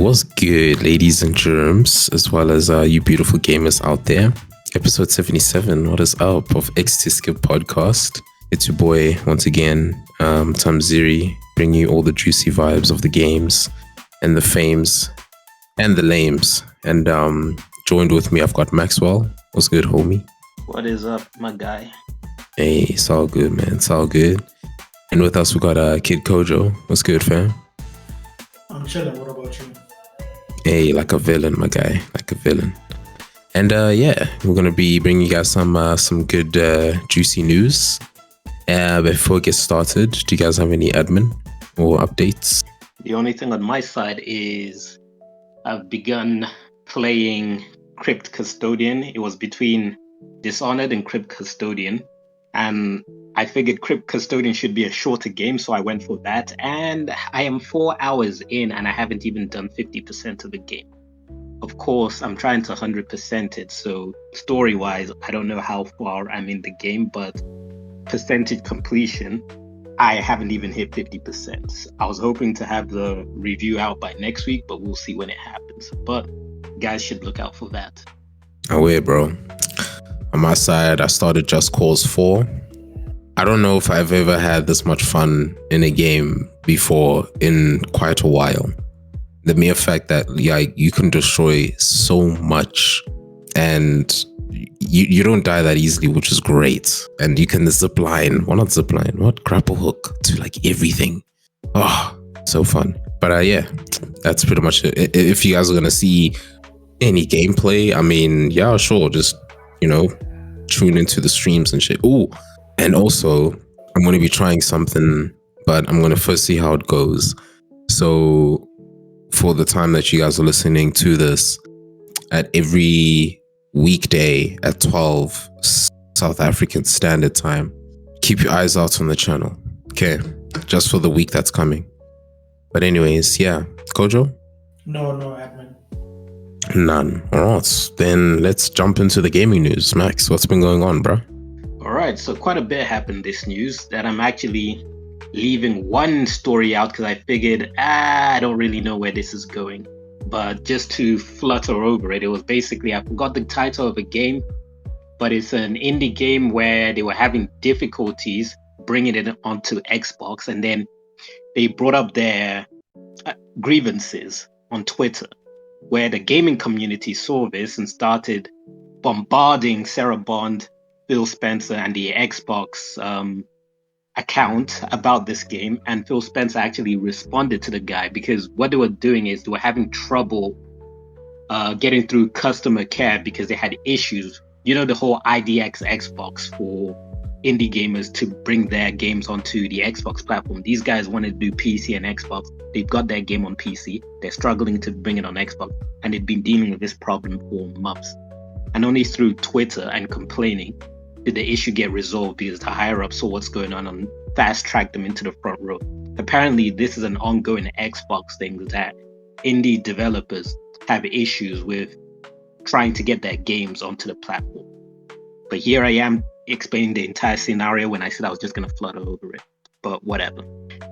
What's good, ladies and germs, as well as you beautiful gamers out there? Episode 77, what is up, of X2Skip podcast. It's your boy, once again, Tamziri, bringing you all the juicy vibes of the games and the fames and the lames. And joined with me, I've got Maxwell. What's good, homie? What is up, my guy? Hey, it's all good, man. It's all good. And with us, we got Kid Kojo. What's good, fam? I'm chilling. What about you? Hey, like a villain, my guy, like a villain. And yeah, we're gonna be bringing you guys some good juicy news. Before we get started, do you guys have any admin or updates? The only thing on my side is I've begun playing Crypt Custodian. It was between Dishonored and Crypt Custodian, and I figured Crypt Custodian should be a shorter game, so I went for that. And I am 4 hours in, and I haven't even done 50% of the game. Of course, I'm trying to 100% it, so story-wise, I don't know how far I'm in the game, but percentage completion, I haven't even hit 50%. I was hoping to have the review out by next week, but we'll see when it happens. But guys should look out for that. Oh, wait, bro. On my side, I started Just Cause 4. I don't know if I've ever had this much fun in a game before in quite a while. The mere fact that you can destroy so much and you don't die that easily, which is great. And you can grapple hook to like everything. Oh, so fun. But yeah, that's pretty much it. If you guys are gonna see any gameplay, I mean, yeah, sure, just tune into the streams and shit. Ooh, and also I'm going to be trying something, but I'm going to first see how it goes. So for the time that you guys are listening to this, at every weekday at 12 South African Standard Time, keep your eyes out on the channel, okay? Just for the week that's coming. But anyways, yeah. Kojo? No admin. None. All right, then let's jump into the gaming news. Max, what's been going on, bro? All right, so quite a bit happened this news that I'm actually leaving one story out because I figured, I don't really know where this is going. But just to flutter over it, it was basically, I forgot the title of a game, but it's an indie game where they were having difficulties bringing it onto Xbox, and then they brought up their grievances on Twitter, where the gaming community saw this and started bombarding Sarah Bond, Phil Spencer, and the Xbox account about this game. And Phil Spencer actually responded to the guy because what they were doing is they were having trouble getting through customer care because they had issues. The whole IDX Xbox for indie gamers to bring their games onto the Xbox platform. These guys wanted to do PC and Xbox. They've got their game on PC. They're struggling to bring it on Xbox. And they've been dealing with this problem for months. And only through Twitter and complaining did the issue get resolved because the higher up saw what's going on and fast-tracked them into the front row. Apparently, this is an ongoing Xbox thing that indie developers have issues with trying to get their games onto the platform. But here I am explaining the entire scenario when I said I was just going to flutter over it. But whatever.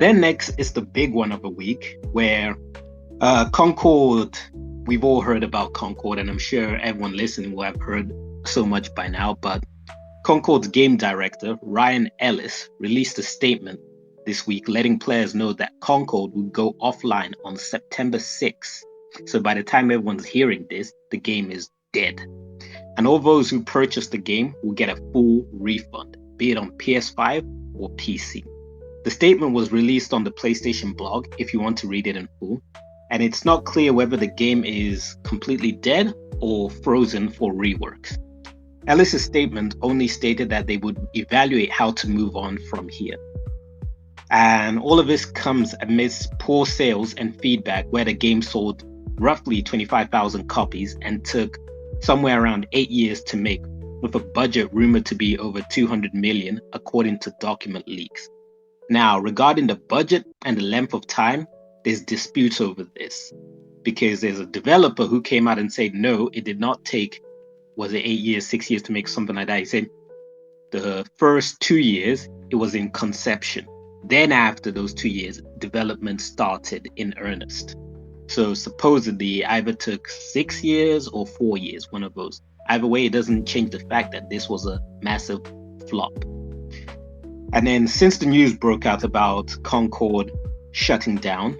Then next is the big one of the week where Concord, we've all heard about Concord, and I'm sure everyone listening will have heard so much by now, but Concord's game director, Ryan Ellis, released a statement this week letting players know that Concord would go offline on September 6th. So by the time everyone's hearing this, the game is dead. And all those who purchase the game will get a full refund, be it on PS5 or PC. The statement was released on the PlayStation blog if you want to read it in full. And it's not clear whether the game is completely dead or frozen for reworks. Ellis' statement only stated that they would evaluate how to move on from here. And all of this comes amidst poor sales and feedback where the game sold roughly 25,000 copies and took somewhere around 8 years to make, with a budget rumored to be over 200 million according to document leaks. Now, regarding the budget and the length of time, there's disputes over this because there's a developer who came out and said, no, it did not take, was it 8 years, 6 years to make something like that? He said the first 2 years, it was in conception. Then after those 2 years, development started in earnest. So supposedly either took 6 years or 4 years, one of those. Either way, it doesn't change the fact that this was a massive flop. And then since the news broke out about Concord shutting down,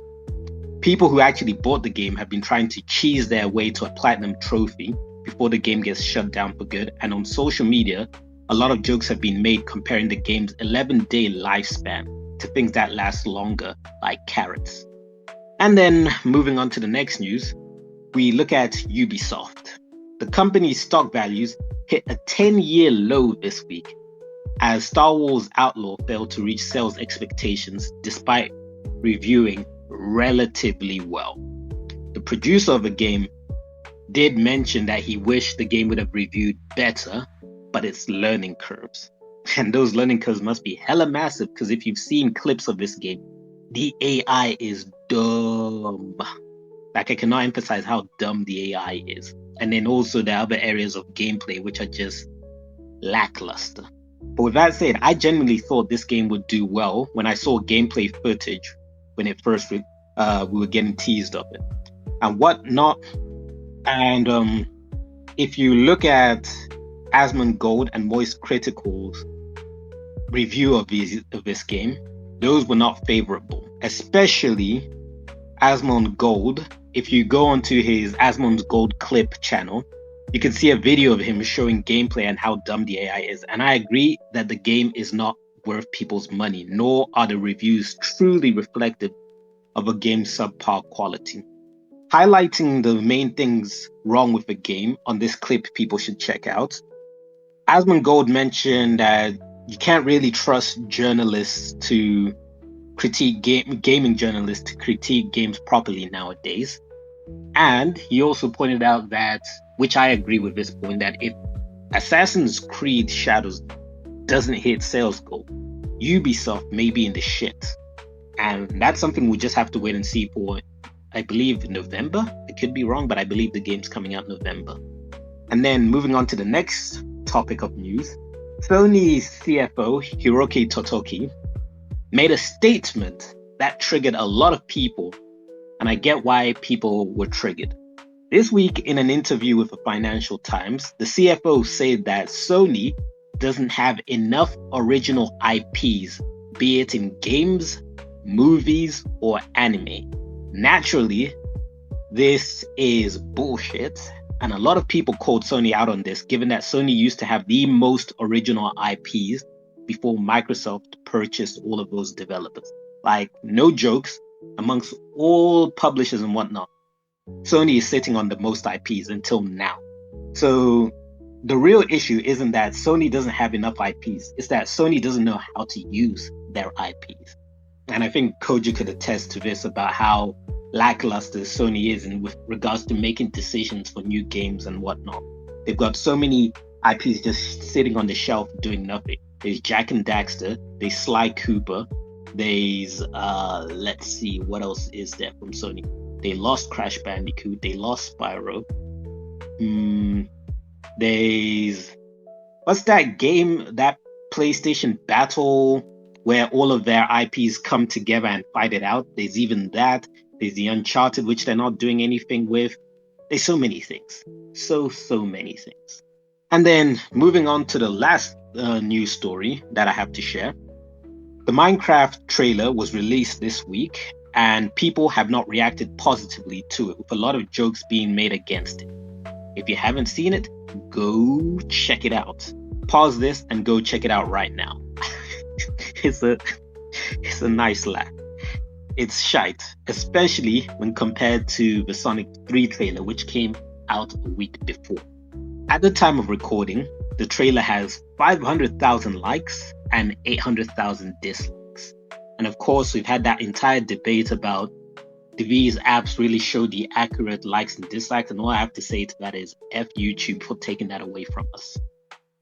people who actually bought the game have been trying to cheese their way to a platinum trophy before the game gets shut down for good. And on social media, a lot of jokes have been made comparing the game's 11-day lifespan to things that last longer, like carrots. And then moving on to the next news, we look at Ubisoft. The company's stock values hit a 10-year low this week as Star Wars Outlaw failed to reach sales expectations despite reviewing relatively well. The producer of the game did mention that he wished the game would have reviewed better, but its learning curves. And those learning curves must be hella massive, because if you've seen clips of this game, the AI is dumb. Like, I cannot emphasize how dumb the AI is. And then also the other areas of gameplay which are just lackluster. But with that said, I genuinely thought this game would do well when I saw gameplay footage when it first we were getting teased of it and whatnot. And if you look at Asmongold and Moist Critical's review of this game, those were not favorable, especially Asmongold. If you go onto his Asmongold clip channel, you can see a video of him showing gameplay and how dumb the AI is. And I agree that the game is not worth people's money, nor are the reviews truly reflective of a game's subpar quality. Highlighting the main things wrong with the game on this clip people should check out, Asmongold mentioned that you can't really trust journalists to critique gaming journalists to critique games properly nowadays. And he also pointed out that, which I agree with this point, that if Assassin's Creed Shadows doesn't hit sales goal, Ubisoft may be in the shit. And that's something we just have to wait and see for, I believe, November. I could be wrong, but I believe the game's coming out November. And then moving on to the next topic of news, Sony's CFO, Hiroki Totoki, made a statement that triggered a lot of people, and I get why people were triggered. This week, in an interview with the Financial Times, the CFO said that Sony doesn't have enough original IPs, be it in games, movies, or anime. Naturally, this is bullshit, and a lot of people called Sony out on this, given that Sony used to have the most original IPs before Microsoft purchased all of those developers. Like, no jokes, amongst all publishers and whatnot, Sony is sitting on the most IPs until now. So the real issue isn't that Sony doesn't have enough IPs, it's that Sony doesn't know how to use their IPs. And I think Koji could attest to this about how lackluster Sony is in with regards to making decisions for new games and whatnot. They've got so many IPs just sitting on the shelf doing nothing. There's Jack and Daxter, there's Sly Cooper, there's let's see, what else is there from Sony? They lost Crash Bandicoot, they lost Spyro. There's, what's that game, that PlayStation Battle where all of their IPs come together and fight it out? There's even that. There's the Uncharted, which they're not doing anything with. There's so many things. So many things. And then moving on to the last news story that I have to share. The Minecraft trailer was released this week, and people have not reacted positively to it, with a lot of jokes being made against it. If you haven't seen it, go check it out. Pause this and go check it out right now. It's a nice laugh. It's shite, especially when compared to the Sonic 3 trailer, which came out a week before. At the time of recording, the trailer has 500,000 likes and 800,000 dislikes. And of course, we've had that entire debate about, do these apps really show the accurate likes and dislikes? And all I have to say to that is F YouTube for taking that away from us.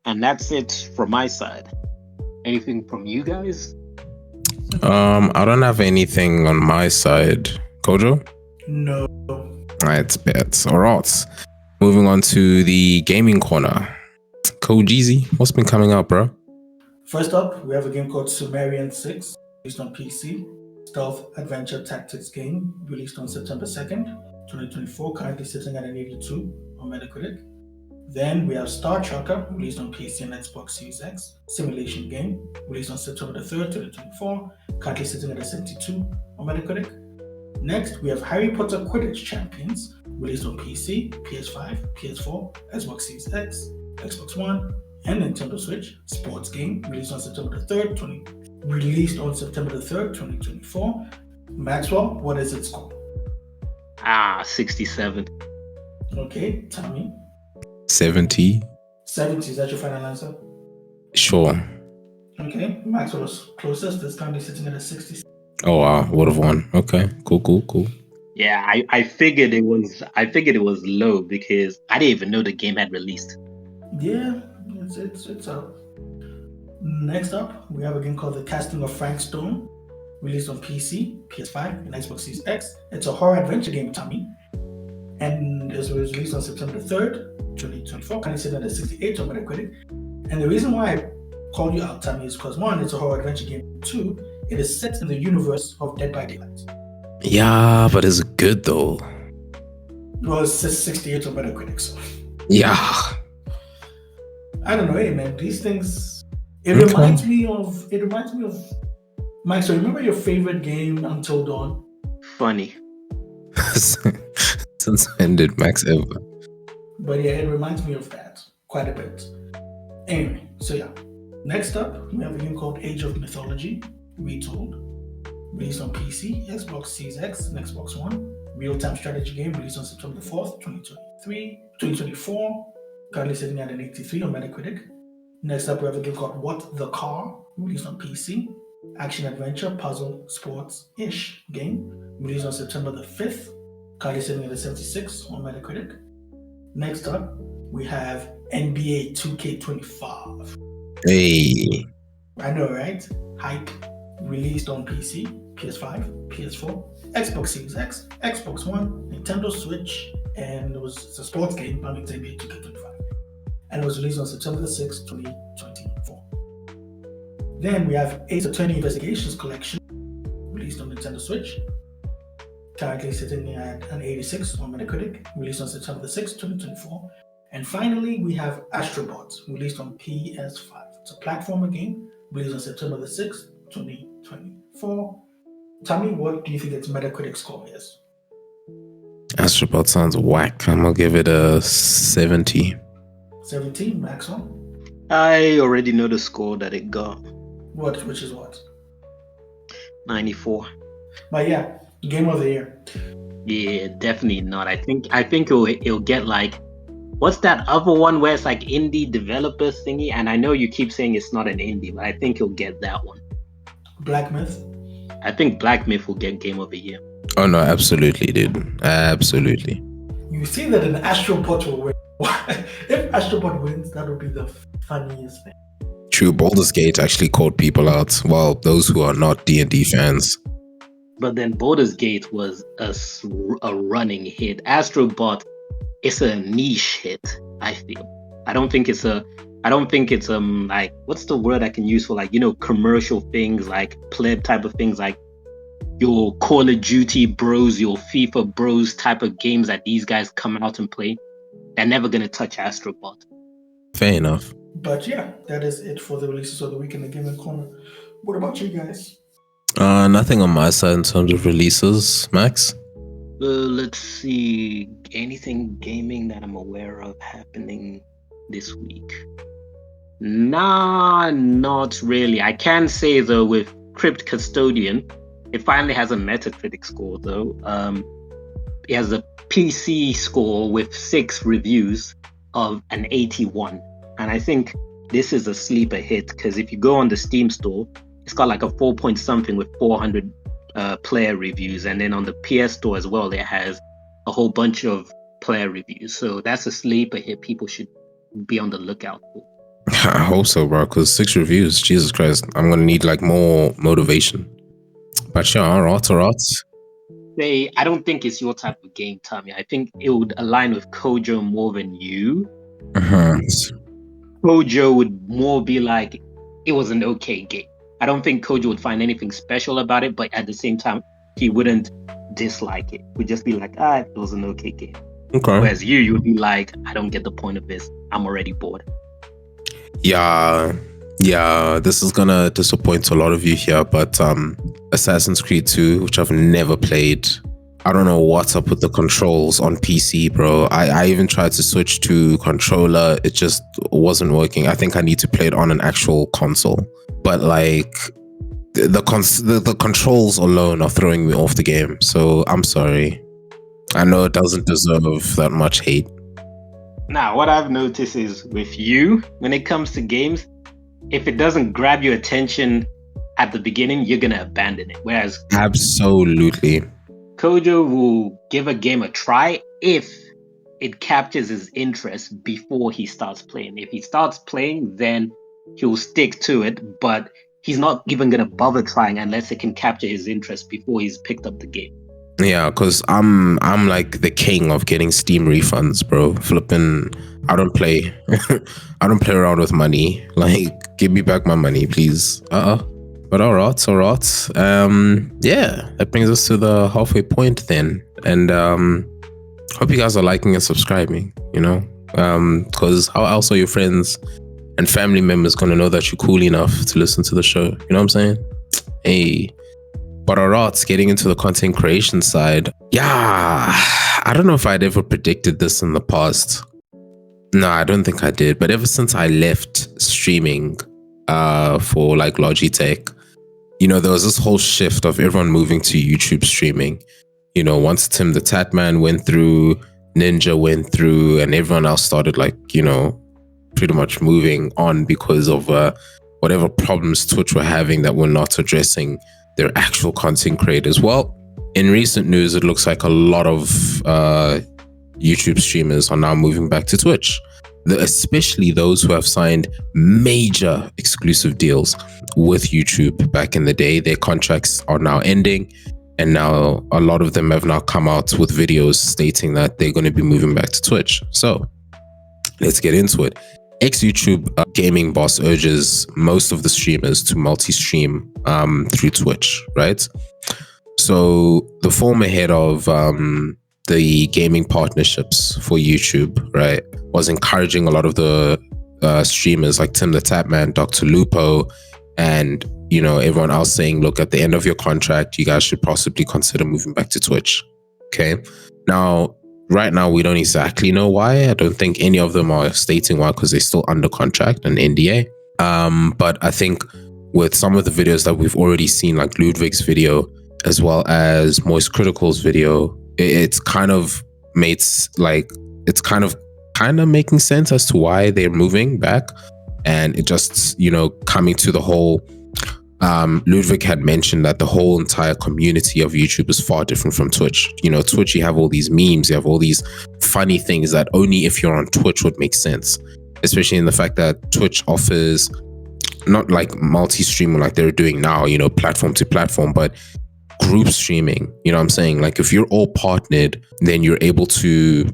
And that's it from my side. Anything from you guys? I don't have anything on my side. Kojo? No. Alright, bet. Alright. Moving on to the gaming corner. Kojeezy, what's been coming out, bro? First up, we have a game called Sumerian 6, based on PC. stealth adventure tactics game released on September 2nd, 2024, currently sitting at an 82 on Metacritic. Then we have Star Tracker, released on PC and Xbox Series X, simulation game, released on September 3rd, 2024, currently sitting at a 72 on Metacritic. Next, we have Harry Potter Quidditch Champions, released on PC, PS5, PS4, Xbox Series X, Xbox One, and Nintendo Switch. Sports game, released on September 3rd, 2024. Maxwell, what is its score? 67. Okay, Tommy. 70. 70, is that your final answer? Sure. Okay, Maxwell was closest. It's currently sitting at a 60. Oh wow, would have won. Okay, cool. Yeah, I figured it was low because I didn't even know the game had released. Yeah, it's out. Next up, we have a game called The Casting of Frank Stone, released on PC, PS5, and Xbox Series X. It's a horror adventure game, Tommy, and it was released on September 3rd, 2024. Currently sitting at a 68 on Metacritic. And the reason why I called you out, Tommy, is because one, it's a horror adventure game. Two, it is set in the universe of Dead by Daylight. Yeah, but it's good though. Well, it says 68 on Metacritic, so. Yeah. I don't know, hey man, these things. It reminds me of. Mike, so remember your favorite game Until Dawn? Funny. Since when did Max ever? But yeah, it reminds me of that quite a bit. Anyway, so yeah. Next up, we have a game called Age of Mythology, Retold, released on PC, Xbox Series X, and Xbox One. Real-time strategy game released on September 4th, 2024. Currently sitting at an 83 on Metacritic. Next up, we have a game called What the Car, released on PC. Action adventure, puzzle, sports-ish game, released on September the 5th. Currently sitting at a 76 on Metacritic. Next up, we have NBA 2K25. Hey. I know, right? Hype. Released on PC, PS5, PS4, Xbox Series X, Xbox One, Nintendo Switch, and it's a sports game, it's NBA 2K25. And it was released on September the 6th, 2024. Then we have Ace Attorney Investigations Collection, released on Nintendo Switch. Currently sitting at an 86 on Metacritic, released on September the 6th, 2024. And finally, we have Astrobot, released on PS5. It's a platformer game, released on September the 6th, 2024. Tell me, what do you think its Metacritic score is? Astrobot sounds whack. I'm gonna give it a 70. 17, Maxwell? I already know the score that it got. Which is what? 94. But yeah, Game of the Year. Yeah, definitely not. I think it'll get like, what's that other one where it's like indie developer thingy? And I know you keep saying it's not an indie, but I think it'll get that one. Black Myth? I think Black Myth will get Game of the Year. Oh no, absolutely, dude. Absolutely. You see that an Astrobot will win. If Astrobot wins, that would be the funniest thing. True, Baldur's Gate actually called people out. Well, those who are not D&D fans. But then Baldur's Gate was a running hit. Astrobot, it's a niche hit, I feel. I don't think it's like, what's the word I can use for, like, you know, commercial things, like pleb type of things, like your Call of Duty bros, your FIFA bros type of games that these guys come out and play. They're never gonna touch Astrobot. Fair enough. But yeah, that is it for the releases of the week in the Gaming Corner. What about you guys? Nothing on my side in terms of releases, Max. Let's see. Anything gaming that I'm aware of happening this week? Nah, not really. I can say though, with Crypt Custodian, it finally has a Metacritic score though. It has a PC score with 6 reviews of an 81. And I think this is a sleeper hit because if you go on the Steam store, it's got like a 4 point something with 400 player reviews. And then on the PS store as well, it has a whole bunch of player reviews. So that's a sleeper hit people should be on the lookout for. I hope so, bro, because 6 reviews, Jesus Christ, I'm going to need like more motivation. But yeah, all right. I don't think it's your type of game, Tommy. I think it would align with Kojo more than you. Uh-huh. Kojo would more be like, it was an okay game. I don't think Kojo would find anything special about it, but at the same time, he wouldn't dislike it. Would just be like, it was an okay game. Okay. Whereas you would be like, I don't get the point of this. I'm already bored. Yeah, this is gonna disappoint a lot of you here, but Assassin's Creed 2, which I've never played, I don't know what's up with the controls on PC, bro. I even tried to switch to controller. It just wasn't working. I think I need to play it on an actual console. But like the controls alone are throwing me off the game. So I'm sorry. I know it doesn't deserve that much hate. Now, what I've noticed is with you, when it comes to games, if it doesn't grab your attention at the beginning, you're going to abandon it. Whereas absolutely, Kojo will give a game a try if it captures his interest before he starts playing. If he starts playing, then he'll stick to it, but he's not even going to bother trying unless it can capture his interest before he's picked up the game. Yeah, because I'm like the king of getting Steam refunds, bro. Flipping, I don't play I don't play around with money. Like, give me back my money, please. But all right. Yeah, that brings us to the halfway point then. And hope you guys are liking and subscribing, because how else are your friends and family members gonna know that you're cool enough to listen to the show? You know what I'm saying? Hey. But alright, getting into the content creation side. Yeah, I don't know if I'd ever predicted this in the past. No, I don't think I did. But ever since I left streaming for like Logitech, there was this whole shift of everyone moving to YouTube streaming. Once Tim the Tatman went through, Ninja went through, and everyone else started pretty much moving on because of whatever problems Twitch were having that were not addressing their actual content creators. Well, in recent news, it looks like a lot of YouTube streamers are now moving back to Twitch, especially those who have signed major exclusive deals with YouTube back in the day. Their contracts are now ending, and now a lot of them have now come out with videos stating that they're going to be moving back to Twitch. So let's get into it. Ex-YouTube gaming boss urges most of the streamers to multi-stream through Twitch, right? So the former head of the gaming partnerships for YouTube, right, was encouraging a lot of the streamers like Tim the Tatman, Dr. Lupo, and everyone else saying, look, at the end of your contract, you guys should possibly consider moving back to Twitch. Okay. Now, right now, we don't exactly know why. I don't think any of them are stating why, because they're still under contract and NDA. But I think with some of the videos that we've already seen, like Ludwig's video, as well as Moist Critical's video, it's kind of making sense as to why they're moving back. And it just, coming to the whole, Ludwig had mentioned that the whole entire community of YouTube is far different from Twitch. Twitch, you have all these memes, you have all these funny things that only if you're on Twitch would make sense, especially in the fact that Twitch offers not like multi-streaming like they're doing now, platform to platform, but group streaming. You know what I'm saying? Like, if you're all partnered, then you're able to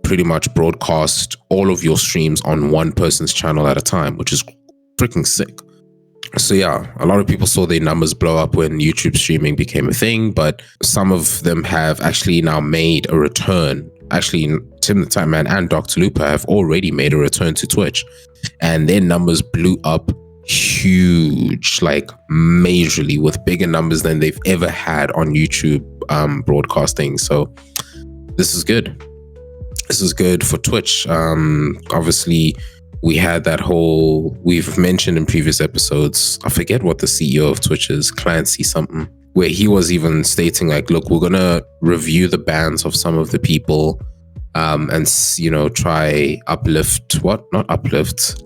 pretty much broadcast all of your streams on one person's channel at a time, which is freaking sick. So yeah, a lot of people saw their numbers blow up when YouTube streaming became a thing, but some of them have actually now made a return. Actually, Tim the Tatman and Dr. Lupo have already made a return to Twitch, and their numbers blew up huge, like majorly, with bigger numbers than they've ever had on YouTube broadcasting. So this is good. This is good for Twitch. Obviously, we had that whole, we've mentioned in previous episodes, I forget what the CEO of Twitch is, Clancy something, where he was even stating like, look, we're going to review the bans of some of the people and, try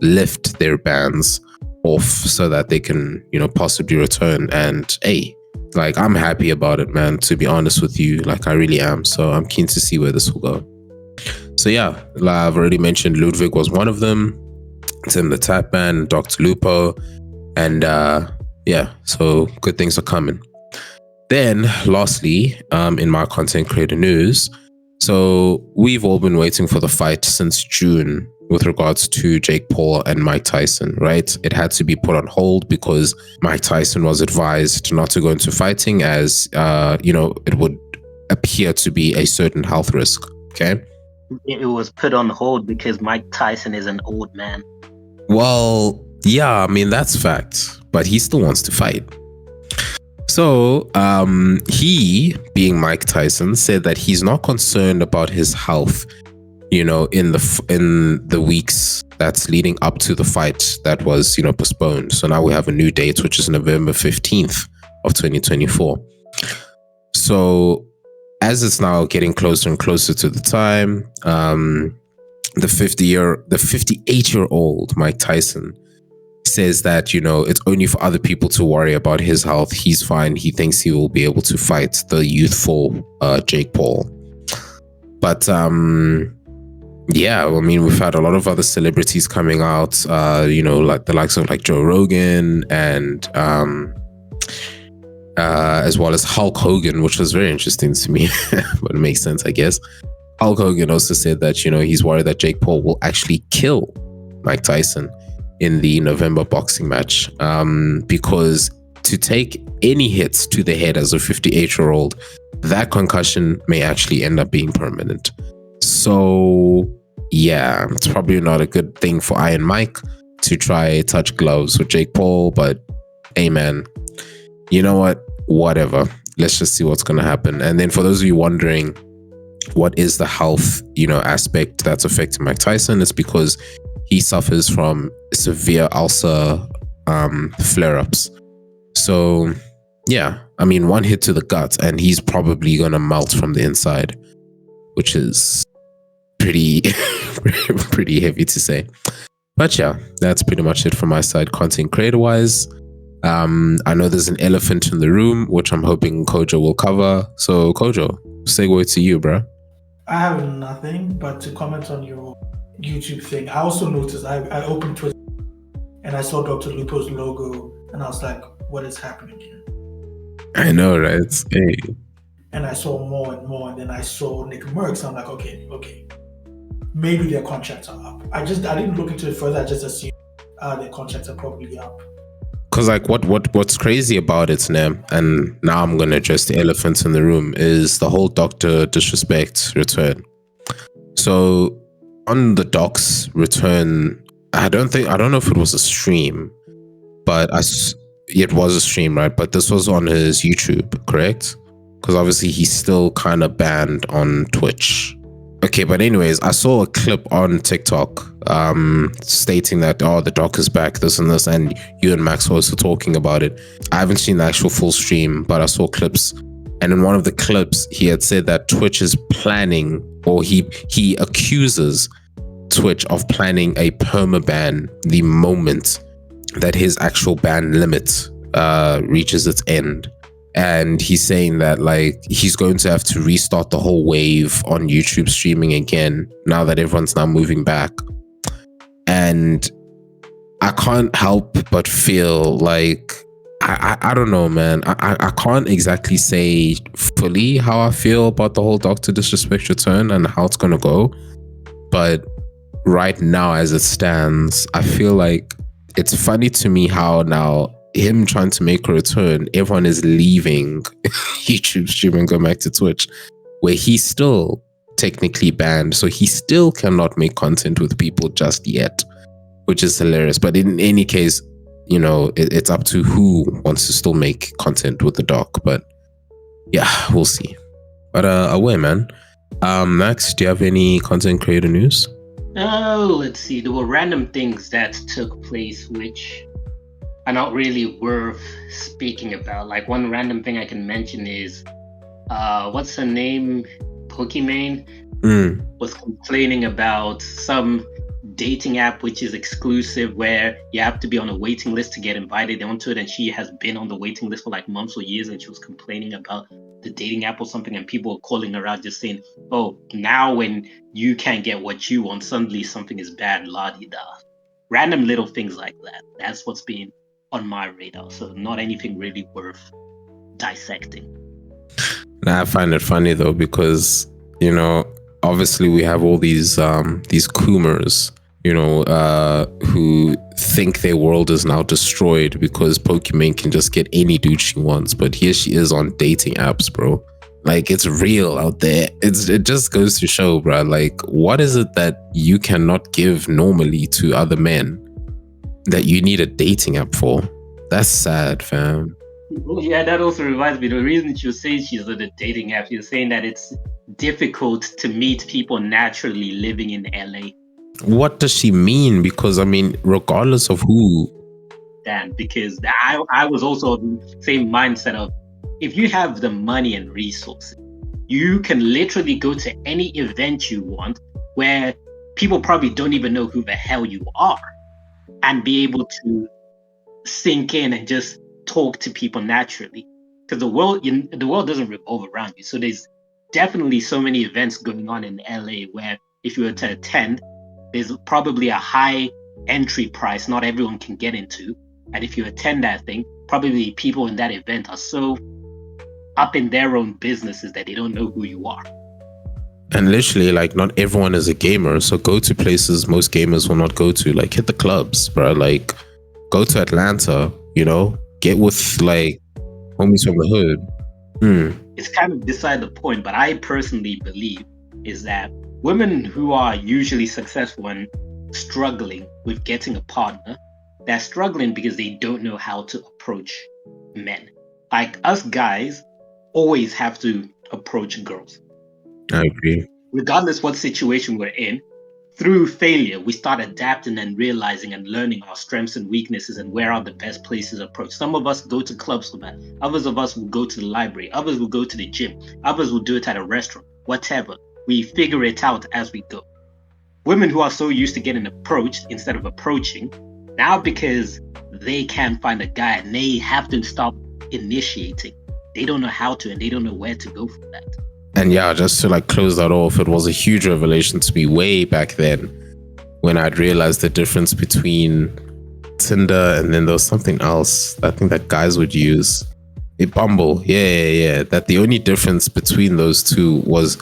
lift their bans off so that they can, possibly return. And hey, like, I'm happy about it, man, to be honest with you. Like, I really am. So I'm keen to see where this will go. So yeah, I've already mentioned Ludwig was one of them, Tim the Tatman, Dr. Lupo, and so good things are coming. Then lastly, in my content creator news, so we've all been waiting for the fight since June with regards to Jake Paul and Mike Tyson, right? It had to be put on hold because Mike Tyson was advised not to go into fighting as, it would appear to be a certain health risk, okay? It was put on hold because Mike Tyson is an old man. Well, yeah, I mean, that's fact, but he still wants to fight. So he, being Mike Tyson, said that he's not concerned about his health, in the weeks that's leading up to the fight that was, postponed. So now we have a new date, which is November 15th of 2024. So as it's now getting closer and closer to the time, the 58-year-old Mike Tyson says that, it's only for other people to worry about his health. He's fine. He thinks he will be able to fight the youthful Jake Paul. But yeah, I mean, we've had a lot of other celebrities coming out, like the likes of like Joe Rogan and as well as Hulk Hogan, which was very interesting to me, but it makes sense, I guess. Hulk Hogan also said that, he's worried that Jake Paul will actually kill Mike Tyson in the November boxing match, because to take any hits to the head as a 58-year-old, that concussion may actually end up being permanent. So yeah, it's probably not a good thing for Iron Mike to try touch gloves with Jake Paul, but hey man, you know what? Whatever. Let's just see what's going to happen. And then for those of you wondering, what is the health, aspect that's affecting Mike Tyson? It's because he suffers from severe ulcer flare-ups. So yeah, I mean, one hit to the gut and he's probably going to melt from the inside, which is pretty heavy to say. But yeah, that's pretty much it from my side, content creator wise. I know there's an elephant in the room, which I'm hoping Kojo will cover. So Kojo, segue to you, bro. I have nothing but to comment on your YouTube thing. I also noticed I opened Twitter and I saw Dr. Lupo's logo and I was like, what is happening here? I know, right? Hey. And I saw more and more, and then I saw Nick Merckx. I'm like, okay, maybe their contracts are up. I didn't look into it further. I just assumed their contracts are probably up. Because like what's crazy about it, Nem, and now I'm gonna address the elephant in the room, is the whole DrDisRespect return. So on the Doc's return, I don't know if it was a stream, but it was a stream, right? But this was on his YouTube, correct? Because obviously he's still kind of banned on Twitch. Okay, but anyways, I saw a clip on TikTok stating that, the Doc is back, this and this, and you and Max were also talking about it. I haven't seen the actual full stream, but I saw clips. And in one of the clips, he had said that Twitch is planning, or he accuses Twitch of planning a permaban the moment that his actual ban limit reaches its end. And he's saying that like he's going to have to restart the whole wave on YouTube streaming again now that everyone's now moving back. And I can't help but feel like I don't know, man. I can't exactly say fully how I feel about the whole DrDisRespect return and how it's gonna go. But right now, as it stands, I feel like it's funny to me how now him trying to make a return, everyone is leaving YouTube streaming, going back to Twitch, where he's still technically banned. So he still cannot make content with people just yet, which is hilarious. But in any case, it's up to who wants to still make content with the Doc. But yeah, we'll see. But away, man. Max, do you have any content creator news? Oh, let's see. There were random things that took place which are not really worth speaking about. Like one random thing I can mention is, what's her name? Pokimane was complaining about some dating app which is exclusive, where you have to be on a waiting list to get invited onto it, and she has been on the waiting list for like months or years, and she was complaining about the dating app or something, and people were calling her out just saying, oh, now when you can't get what you want, suddenly something is bad, la-di-da. Random little things like that. That's what's been on my radar, so not anything really worth dissecting. I find it funny though, because obviously we have all these coomers who think their world is now destroyed because Pokimane can just get any dude she wants. But here she is on dating apps, bro. Like, it's real out there. It just goes to show, bro. Like, what is it that you cannot give normally to other men that you need a dating app for? That's sad, fam. Well, yeah, that also reminds me. The reason she was saying she's on a dating app, she was saying that it's difficult to meet people naturally living in LA. What does she mean? Because, I mean, regardless of who. Dan, because I was also of the same mindset of, if you have the money and resources, you can literally go to any event you want where people probably don't even know who the hell you are, and be able to sink in and just talk to people naturally. Because the world doesn't revolve around you. So there's definitely so many events going on in LA where if you were to attend, there's probably a high entry price not everyone can get into. And if you attend that thing, probably people in that event are so up in their own businesses that they don't know who you are. And literally, like, not everyone is a gamer. So go to places most gamers will not go to. Like, hit the clubs, bro. Like, go to Atlanta, get with, like, homies from the hood. It's kind of beside the point, but I personally believe is that women who are usually successful and struggling with getting a partner, they're struggling because they don't know how to approach men. Like, us guys always have to approach girls. I agree. Regardless what situation we're in, through failure, we start adapting and realizing and learning our strengths and weaknesses and where are the best places to approach. Some of us go to clubs for that. Others of us will go to the library. Others will go to the gym. Others will do it at a restaurant. Whatever. We figure it out as we go. Women who are so used to getting approached instead of approaching, now because they can't find a guy and they have to stop initiating, they don't know how to and they don't know where to go for that. And yeah, just to like close that off, it was a huge revelation to me way back then when I'd realized the difference between Tinder and then there was something else I think that guys would use. A Bumble. Yeah. That the only difference between those two was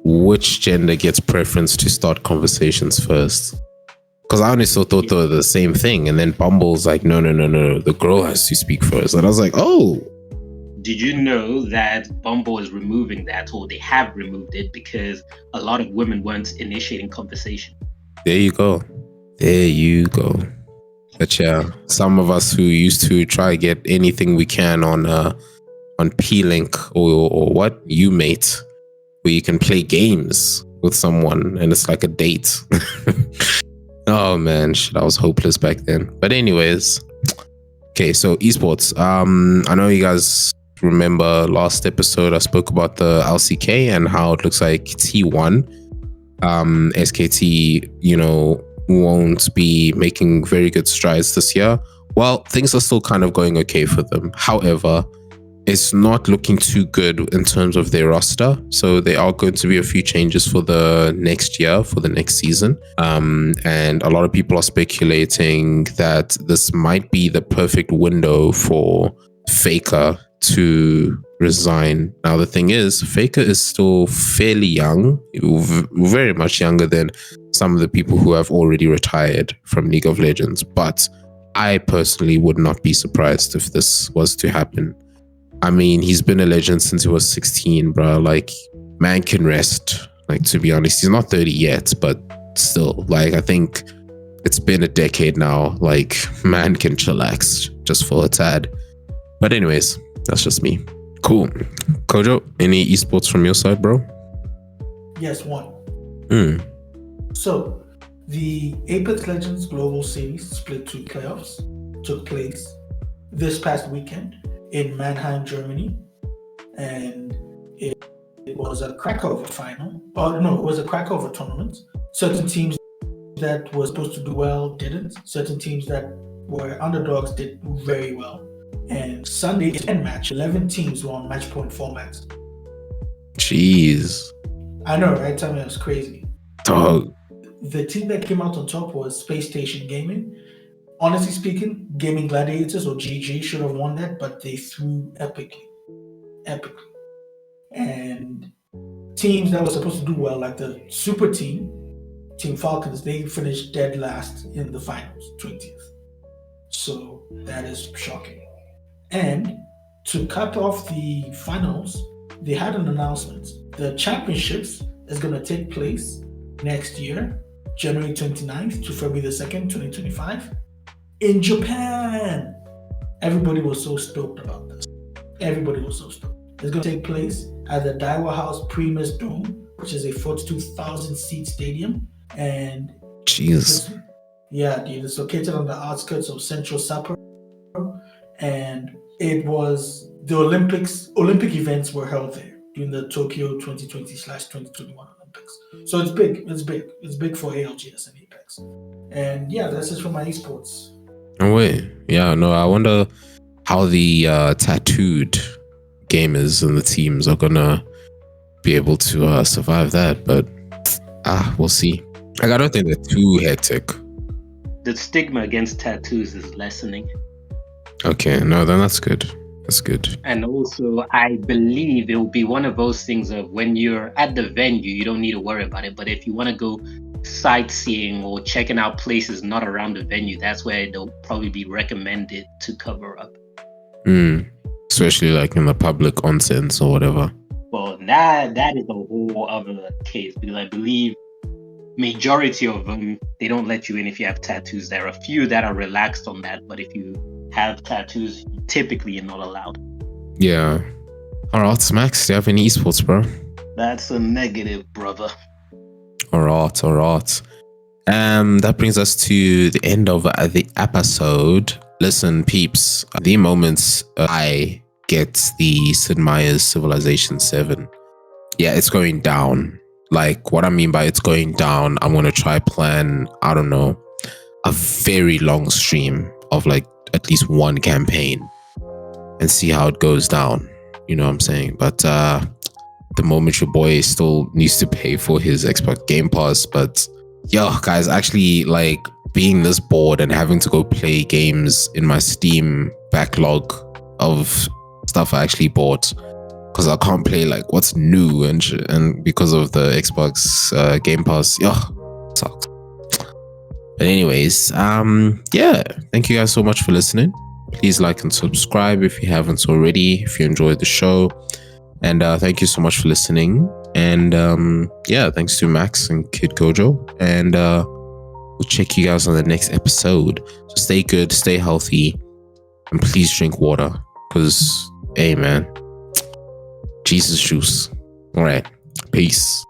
which gender gets preference to start conversations first. Because I honestly thought they were the same thing. And then Bumble's like, no. The girl has to speak first. And I was like, oh. Did you know that Bumble is removing that, or they have removed it because a lot of women weren't initiating conversation? There you go. But yeah, some of us who used to try to get anything we can on P-Link or what? Umate, where you can play games with someone and it's like a date. Oh man, shit, I was hopeless back then. But anyways, okay, so esports. I know you guys remember last episode I spoke about the LCK and how it looks like T1 SKT won't be making very good strides this year. Well, things are still kind of going okay for them. However, it's not looking too good in terms of their roster. So there are going to be a few changes for the next year, for the next season. And a lot of people are speculating that this might be the perfect window for Faker to resign. Now, the thing is, Faker is still fairly young, very much younger than some of the people who have already retired from League of Legends. But I personally would not be surprised if this was to happen. I mean, he's been a legend since he was 16, bro. Like, man can rest. Like, to be honest, he's not 30 yet, but still, like, I think it's been a decade now. Like, man can chillax just for a tad. But anyways, that's just me. Cool. Kojo, any esports from your side, bro? Yes, one. So, the Apex Legends Global Series Split 2 playoffs took place this past weekend in Mannheim, Germany, and it was a crossover final. Oh no, it was a crossover tournament. Certain teams that were supposed to do well didn't. Certain teams that were underdogs did very well. And Sunday's end match, 11 teams were on match point formats. Jeez. I know, right? Tell me it was crazy. Dog. The team that came out on top was Space Station Gaming. Honestly speaking, Gaming Gladiators or GG should have won that, but they threw epically. And teams that were supposed to do well, like the Super Team Team Falcons, they finished dead last in the finals, 20th. So that is shocking. And to cap off the finals, they had an announcement. The championships is going to take place next year, January 29th to February the 2nd, 2025, in Japan. Everybody was so stoked about this. Everybody was so stoked. It's going to take place at the Daiwa House Primus Dome, which is a 42,000 seat stadium. And jeez. It's located on the outskirts of central Sapporo. And it was the Olympic events were held there during the Tokyo 2020/2021 Olympics. So it's big. It's big for ALGS and Apex. And yeah, that's just for my esports. No way. Yeah, no, I wonder how the tattooed gamers and the teams are gonna be able to survive that, but we'll see. Like, I don't think they're too hectic. The stigma against tattoos is lessening. Okay, no, then that's good. That's good. And also, I believe it will be one of those things of when you're at the venue, you don't need to worry about it. But if you want to go sightseeing or checking out places not around the venue, that's where they'll probably be recommended to cover up. Especially like in the public onsens or whatever. Well, that is a whole other case, because I believe majority of them, they don't let you in if you have tattoos. There are a few that are relaxed on that, but if you have tattoos, typically you're not allowed. Yeah. Alright, Max, do you have any esports, bro? That's a negative, brother. Alright. That brings us to the end of the episode. Listen, peeps, the moments I get the Sid Meier's Civilization 7. Yeah, it's going down. Like, what I mean by it's going down, I'm going to try plan, I don't know, a very long stream of like at least one campaign and see how it goes down. You know what I'm saying? But the moment your boy still needs to pay for his Xbox Game Pass. But yo, guys, actually, like, being this bored and having to go play games in my Steam backlog of stuff I actually bought, because I can't play like what's new and because of the Xbox Game Pass, sucks. But anyways, yeah, thank you guys so much for listening. Please like and subscribe if you haven't already, if you enjoyed the show. And thank you so much for listening. And yeah, thanks to Max and Kid Gojo. And we'll check you guys on the next episode. So stay good, stay healthy, and please drink water. Because, hey man, Jesus juice. All right, peace.